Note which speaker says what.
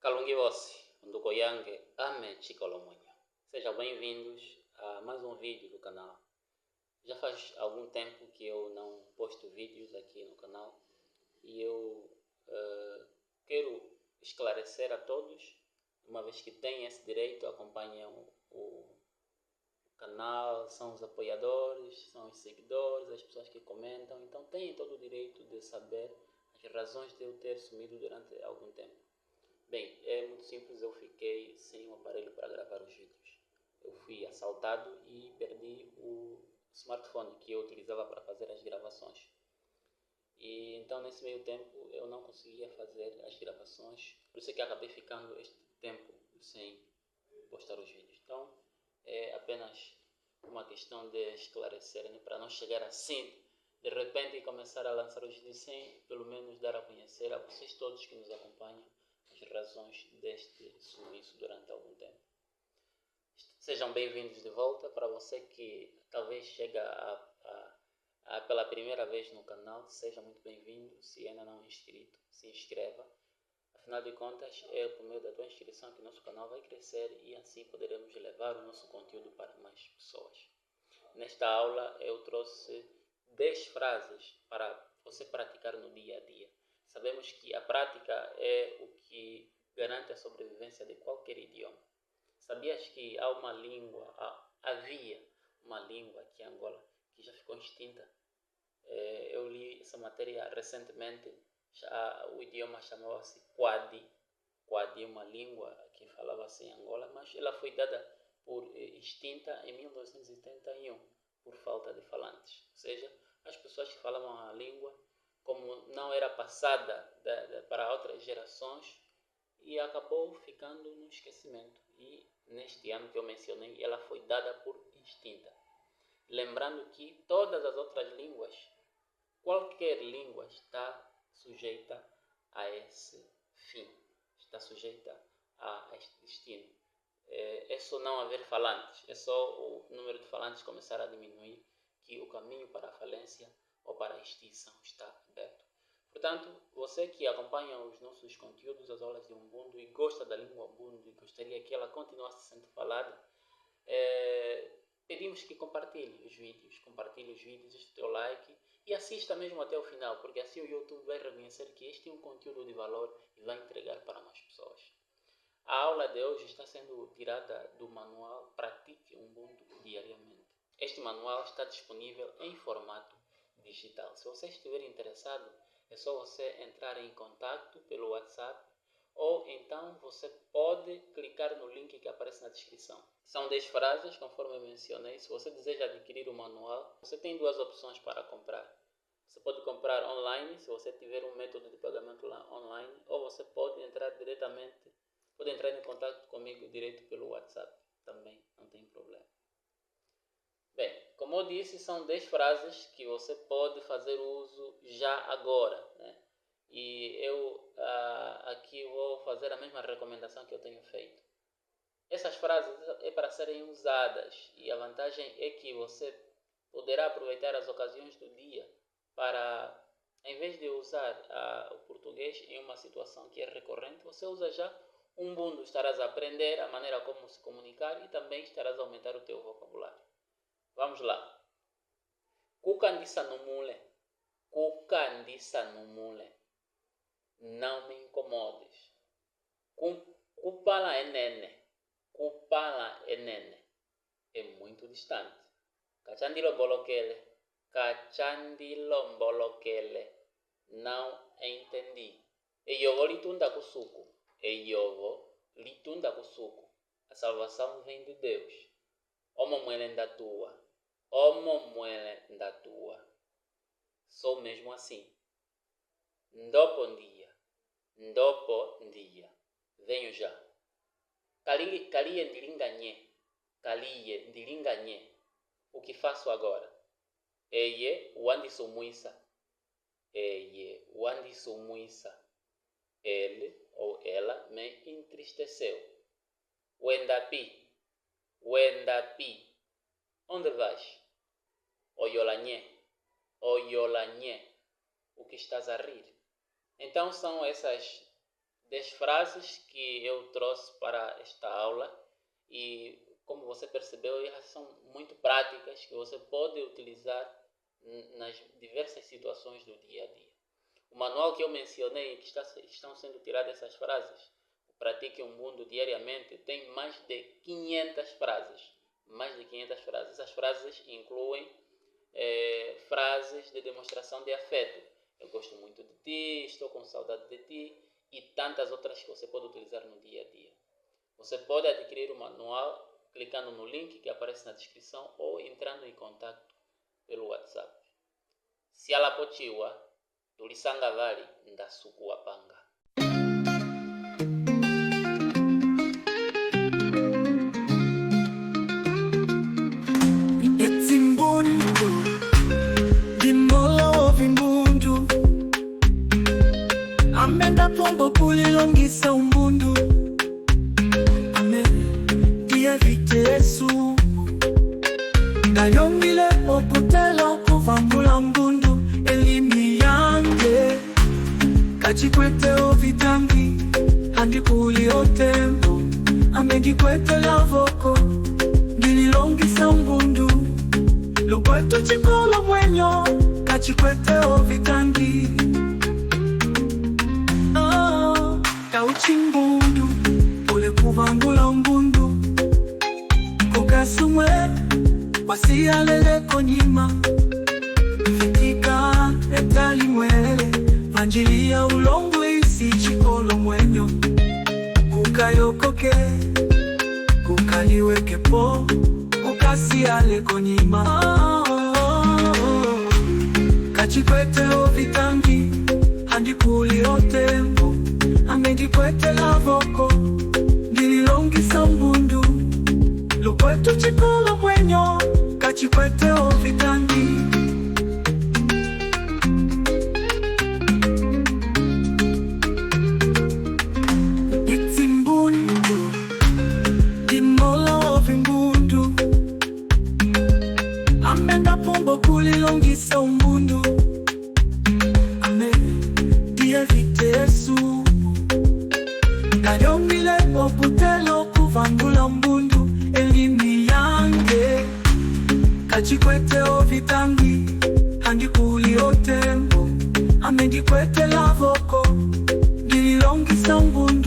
Speaker 1: Kalungi Vossi, Ndukoyange, Ame Chikolomonho. Sejam bem-vindos a mais um vídeo do canal. Já faz algum tempo que eu não posto vídeos aqui no canal e eu quero esclarecer a todos, uma vez que têm esse direito, acompanham o canal, são os apoiadores, são os seguidores, as pessoas que comentam, então têm todo o direito de saber as razões de eu ter sumido durante algum tempo. Bem, é muito simples, eu fiquei sem um aparelho para gravar os vídeos. Eu fui assaltado e perdi o smartphone que eu utilizava para fazer as gravações. E então nesse meio tempo eu não conseguia fazer as gravações, por isso é que acabei ficando este tempo sem postar os vídeos. Então é apenas uma questão de esclarecer, né? Para não chegar assim de repente e começar a lançar os vídeos sem pelo menos dar a conhecer a vocês todos que nos acompanham as razões deste sumiço durante algum tempo. Sejam bem-vindos de volta. Para você que talvez chega pela primeira vez no canal, seja muito bem-vindo. Se ainda não é inscrito, se inscreva. Afinal de contas, é por meio da tua inscrição que o nosso canal vai crescer e assim poderemos levar o nosso conteúdo para mais pessoas. Nesta aula eu trouxe 10 frases para você praticar no dia a dia. Sabemos que a prática é o que garante a sobrevivência de qualquer idioma. Sabias que havia uma língua aqui em Angola que já ficou extinta? Eu li essa matéria recentemente. O idioma chamava-se Kwadi. Kwadi é uma língua que falava-se em Angola, mas ela foi dada por extinta em 1971 por falta de falantes. Ou seja, as pessoas que falavam a língua, como não era passada para outras gerações, e acabou ficando no esquecimento. E neste ano que eu mencionei, ela foi dada por extinta. Lembrando que todas as outras línguas, qualquer língua está sujeita a esse fim, está sujeita a este destino. É só não haver falantes, é só o número de falantes começar a diminuir que o caminho para a falência ou para a extinção está aberto. Portanto, você que acompanha os nossos conteúdos, as aulas de Ubuntu e gosta da língua Ubuntu e gostaria que ela continuasse sendo falada, pedimos que compartilhe os vídeos, deixe o teu like e assista mesmo até o final, porque assim o YouTube vai reconhecer que este é um conteúdo de valor e vai entregar para mais pessoas. A aula de hoje está sendo tirada do manual Pratique Ubuntu Diariamente. Este manual está disponível em formato digital. Se você estiver interessado, é só você entrar em contato pelo WhatsApp ou então você pode clicar no link que aparece na descrição. São 10 frases, conforme eu mencionei. Se você deseja adquirir o manual, você tem duas opções para comprar. Você pode comprar online, se você tiver um método de pagamento lá online, ou você pode entrar em contato comigo direto pelo WhatsApp. Também não tem problema. Bem, como eu disse, são 10 frases que você pode fazer uso já agora, né? E eu aqui vou fazer a mesma recomendação que eu tenho feito. Essas frases é para serem usadas e a vantagem é que você poderá aproveitar as ocasiões do dia para, em vez de usar o português em uma situação que é recorrente, você usa já um Ubuntu. Estarás a aprender a maneira como se comunicar e também estarás a aumentar o teu vocabulário. Vamos lá. Kukandisa numule. Kukandisa numule. Não me incomodes. Kupala enene. Kupala enene. É muito distante. Kachandilo bolokele. Kachandilo mbolokele. Não entendi. Eyovo litunda kusuku. Eyovo litunda kusuku. A salvação vem de Deus. Omo mwele ndatua. Omo mwele ndatua. Sou mesmo assim. Ndopo ndia. Ndopo ndia. Venho já. Kaliye ndilinganye. Kaliye ndilinganye. O que faço agora? Eye wandi sumuisa. Eye wandi sumuisa. Ele ou ela me entristeceu. Wendapi. Wendapi. Onde vais? Oyolanye. Oyolanye. O que estás a rir? Então são essas das frases que eu trouxe para esta aula, e como você percebeu, elas são muito práticas que você pode utilizar nas diversas situações do dia a dia. O manual que eu mencionei, que estão sendo tiradas essas frases, Pratique um Mundo diariamente, tem mais de 500 frases. Mais de 500 frases. Essas frases incluem frases de demonstração de afeto. Eu gosto muito de ti, estou com saudade de ti, e tantas outras que você pode utilizar no dia a dia. Você pode adquirir o manual clicando no link que aparece na descrição ou entrando em contato pelo WhatsApp. Sialapotiwa, tulisanga vali ndasukua panga.
Speaker 2: Amenda pombo kulilongisa umbundu. Amen. Dia vitesu Nayongile oputelo kuvambula mbundu. Elimi yange kachikwete ovitangi handi kuli otembo. Amegikwete lavoko gililongisa umbundu. Lukweto chikolo mwenyo kachikwete ovitangi. Kauchimbundu ule kuvangula mbundu. Kukasumwe wasialele konyima. Fitika etali mwele vanjilia ulongo isi chikolo mwenyo. Kukayokoke kukaliweke po kukasiale konyima. Kachikwete ovitangi handi kuli otembo. Amegikwete lavoko gililongisa mbundu. Lukweto chikolo mwenyo kachikwete ovitangi. Itsimbundu dimola ovimbundu. Amenda pombo kulilongisa umbundu. Dia vitesu Nayongile oputelo kuvangula mbundu. Elimi yange kachikwete ovitangi handi kuli otembo. Amegikwete lavoko gililongisa mbundu.